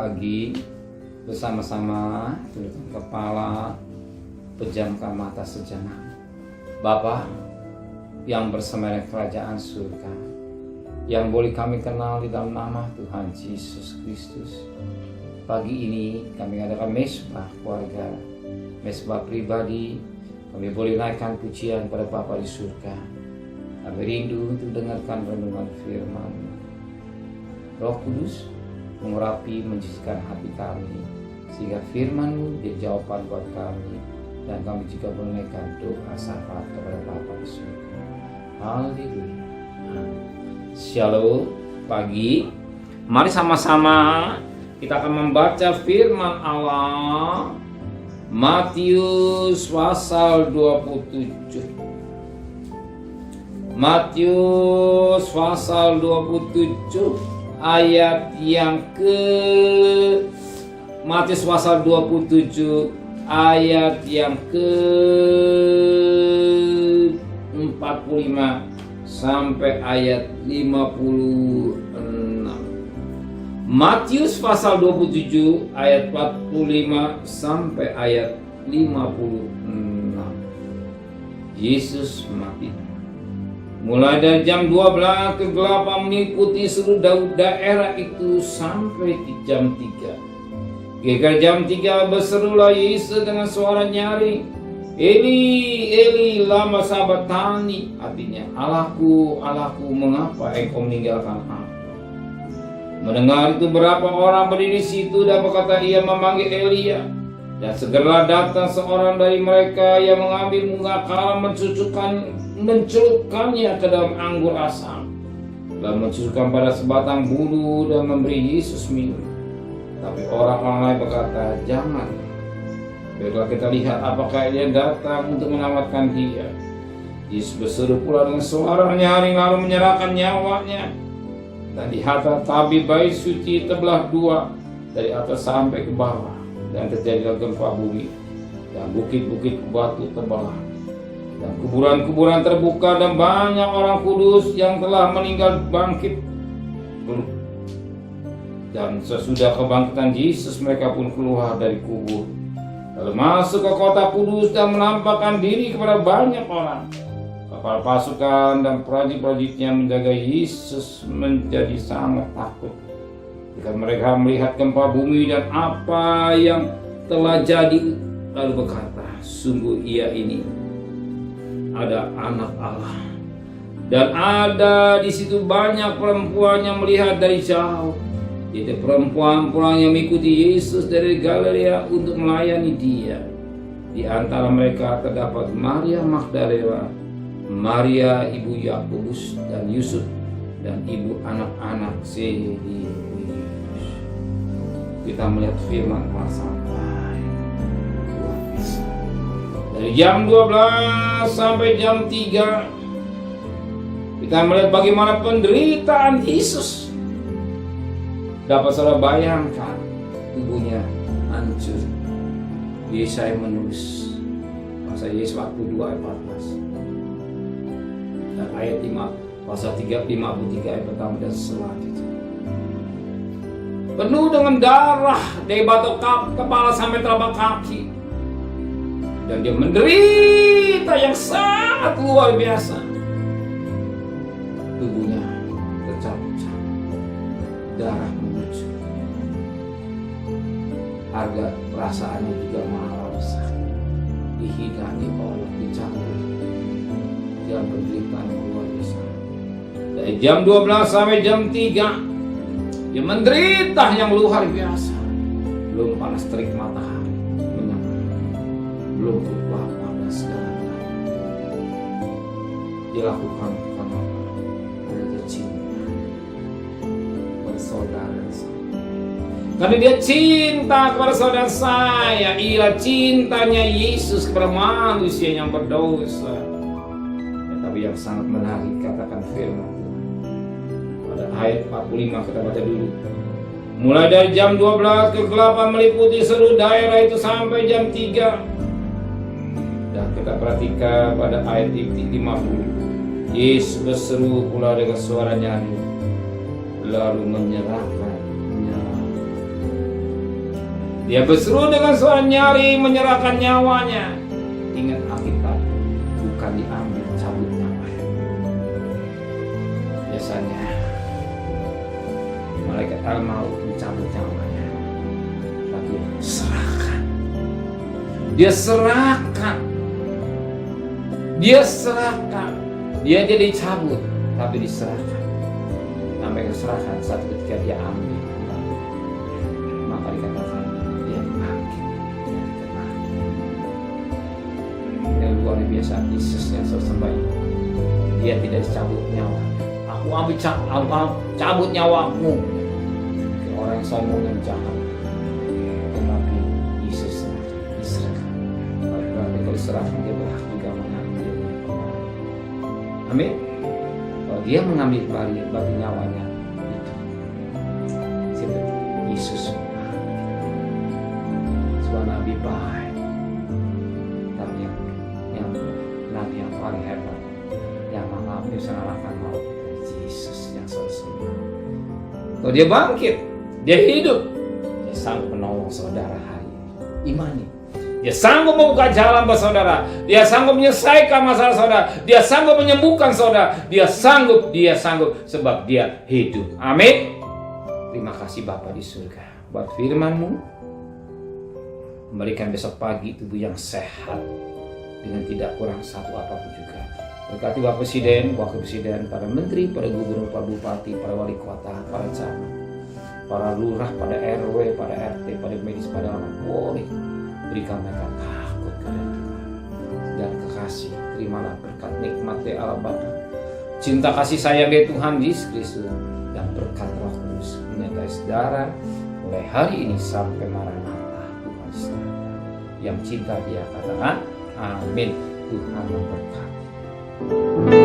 pagi, bersama-sama tundukkan kepala, pejamkan mata sejenak. Bapa yang bersama kerajaan surga, yang boleh kami kenal di dalam nama Tuhan Yesus Kristus. Pagi ini kami adakan mesbah keluarga, mesbah pribadi. Kami boleh naikkan pujian pada Bapa di surga. Kami rindu untuk dengarkan renungan firman. Roh Kudus mengurapi, mensucikan hati kami, sehingga firman-Mu jadi jawaban buat kami, dan kami juga menaikkan doa syafaat kepada Bapa di surga. Haleluya. Shalom. Pagi, mari sama-sama kita akan membaca firman Allah Matius pasal 27. Matius pasal 27 ayat yang Matius pasal 27 ayat yang ke-45 sampai ayat 56. Matius pasal 27 ayat 45 sampai ayat 56. Yesus mati. Mulai dari jam 12 kegelapan meliputi seluruh daerah itu sampai di jam 3. Ketika jam 3 berserulah Yesus dengan suara nyaring, Eli, Eli, lama sabachthani, artinya Allahku, Allahku, mengapa engkau meninggalkan aku? Mendengar itu beberapa orang berdiri di situ dan berkata ia memanggil Elia. Dan segera datang seorang dari mereka yang mengambil bunga kara, mencelupkannya ke dalam anggur asam, dan mencucukkan pada sebatang bulu dan memberi Yesus minum. Tapi orang-orang lain berkata, jangan. Biarlah kita lihat apakah Elia datang untuk menyelamatkan dia. Yesus berseru pula dengan suara nyaring lalu menyerahkan nyawanya. Dan di atas tabir bait suci terbelah dua dari atas sampai ke bawah, dan terjadilah gempa bumi, dan bukit-bukit batu terbelah, dan kuburan-kuburan terbuka, dan banyak orang kudus yang telah meninggal bangkit. Dan sesudah kebangkitan Yesus, mereka pun keluar dari kubur, lalu masuk ke kota kudus dan menampakkan diri kepada banyak orang. Kepala pasukan dan prajurit-prajuritnya menjaga Yesus menjadi sangat takut ketika mereka melihat gempa bumi dan apa yang telah jadi, lalu berkata, sungguh ia ini ada anak Allah. Dan ada di situ banyak perempuan yang melihat dari jauh, yaitu perempuan-perempuan yang mengikuti Yesus dari Galilea untuk melayani dia. Di antara mereka terdapat Maria Magdalena, Maria ibu Yakobus dan Yusuf, dan ibu anak-anak Zebedeus. Kita melihat firman Allah sampai luar biasa. Dari jam 12 sampai jam 3 kita melihat bagaimana penderitaan Yesus. Dapat saudara bayangkan, tubuhnya hancur. Yesaya menulis pasal Yesus waktu 2 ayat 14. Dan ayat 5, pasal 53 ayat pertama dan selanjutnya. Penuh dengan darah dari batok kepala sampai telapak kaki. Dan dia menderita yang sangat luar biasa. Tubuhnya tercabut-cabut, darah mengucur. Harga perasaannya juga malah sakit. Dihina, diolok, dicabut. Yang penderitaan yang luar biasa. Dari jam 12 sampai jam 3 dia menderita yang luar biasa. Belum panas terik matahari menyambar, belum berubah pada segala. Dia lakukan karena dia cinta pada saudara saya. Karena dia cinta kepada saudara saya, ialah cintanya Yesus kepada manusia yang berdosa. Tapi yang sangat menarik katakan firman Tuhan pada ayat 45, kita baca dulu. Mulai dari jam 12 kegelapan meliputi seluruh daerah itu sampai jam 3. Dan kita perhatikan pada ayat 50, Yesus berseru pula dengan suara nyaring, lalu menyerahkan nyawa. Dia berseru dengan suara nyaring menyerahkan nyawanya. Ingat Alkitab, bukan diambil cabut nyawanya. Biasanya malaikat al-maut mencabut nyawanya, tapi serahkan. Dia serahkan. Dia serahkan. Dia jadi cabut, tapi diserahkan. Sampai keserahkan satu ketika dia ambil. Maka dikatakan dia bangkit. Yang luar biasa Yesus yang sesembah ini. Dia tidak dicabut nyawa. Aku ambil cabut nyawamu. Orang yang sombong yang jahat. Tetapi Yesus diserahkan. Berarti kalau diserahkan dia berhak juga mengambil. Amin. Kalau dia mengambil bagi nyawanya itu Yesus. Sebuah nabi baik. Tapi yang nabi yang paling hebat, yang mengambil mengalahkan maut, Yesus yang sesungguhnya. Kalau dia bangkit, dia hidup, dia sanggup menolong saudara hari ini. Imani. Dia sanggup membuka jalan buat saudara. Dia sanggup menyelesaikan masalah saudara. Dia sanggup menyembuhkan saudara. Dia sanggup sebab dia hidup. Amin. Terima kasih Bapa di surga buat firman-Mu. Memberikan besok pagi tubuh yang sehat dengan tidak kurang satu apapun juga. Berkati Bapak Presiden, Wakil Presiden, para Menteri, para Gubernur, para Bupati, para Wali Kota, para camat, para lurah, pada RW, pada RT, pada medis, pada anak boleh. Berikan mereka takut kepada Tuhan dan kekasih. Terimalah berkat nikmat dari Allah Bapa, cinta kasih sayang dari Tuhan Yesus Kristus, dan berkat Roh Kudus menyertai saudara mulai hari ini sampai Maranatha. Tuhan saudara yang cinta dia katakan amin. Tuhan memberkati.